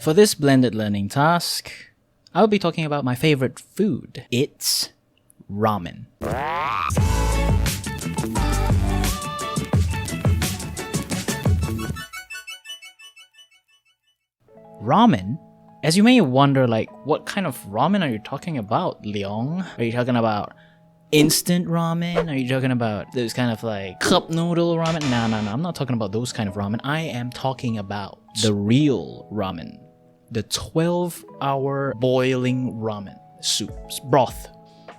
For this blended learning task, I'll be talking about my favorite food. It's ramen. Ramen? As you may wonder, like, what kind of ramen are you talking about, Leong? Are you talking about instant ramen? Are you talking about those kind of like cup noodle ramen? No, I'm not talking about those kind of ramen. I am talking about the real ramen. The 12-hour boiling ramen soups, broth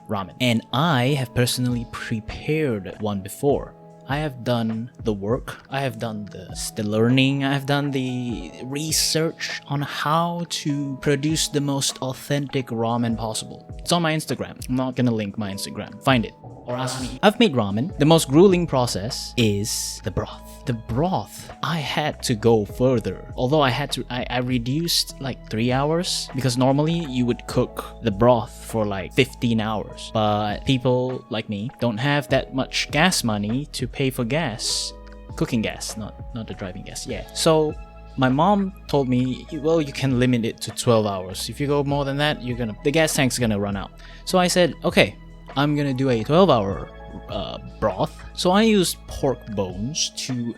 ramen. And I have personally prepared one before. I have done the work, I have done the learning, I have done the research on how to produce the most authentic ramen possible. It's on my Instagram. I'm not gonna link my Instagram. Find it or ask me. I've made ramen. The most grueling process is the broth. The broth, I had to go further. Although I reduced like 3 hours because normally you would cook the broth for like 15 hours. But people like me don't have that much gas money to pay for gas. Cooking gas, not the driving gas. Yeah. So my mom told me, well, you can limit it to 12 hours. If you go more than that, the gas tank's gonna run out. So I said, okay, I'm gonna do a 12-hour broth. So I used pork bones to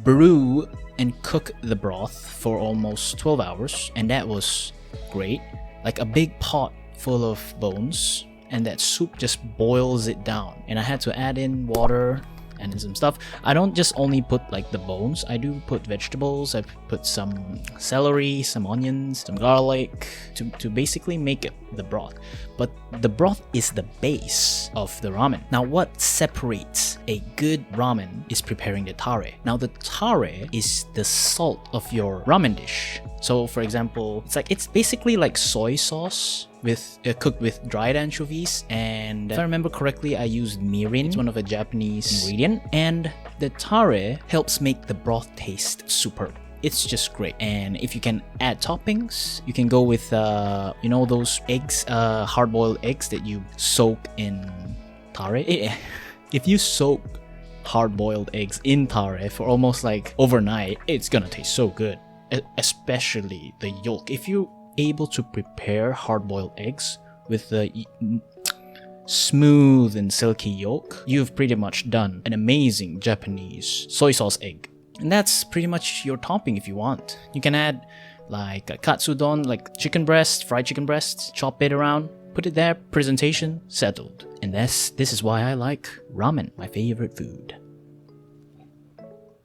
brew and cook the broth for almost 12 hours, and that was great. Like a big pot full of bones, and that soup just boils it down. And I had to add in water and then some stuff. I don't just only put like the bones, I do put vegetables. I put some celery, some onions, some garlic to basically make it the broth. But the broth is the base of the ramen. Now what separates a good ramen is preparing the tare. Now the tare is the salt of your ramen dish. So for example, it's basically like soy sauce with cooked with dried anchovies, and if I remember correctly, I used mirin. It's one of a Japanese ingredient, and the tare helps make the broth taste superb. It's just great. And if you can add toppings, you can go with you know those eggs, hard-boiled eggs that you soak in tare. If you soak hard-boiled eggs in tare for almost like overnight, it's gonna taste so good. Especially the yolk. If you're able to prepare hard-boiled eggs with the smooth and silky yolk, you've pretty much done an amazing Japanese soy sauce egg. And that's pretty much your topping if you want. You can add like a katsudon, like chicken breast, fried chicken breast, chop it around, put it there, presentation, settled. And this is why I like ramen, my favorite food.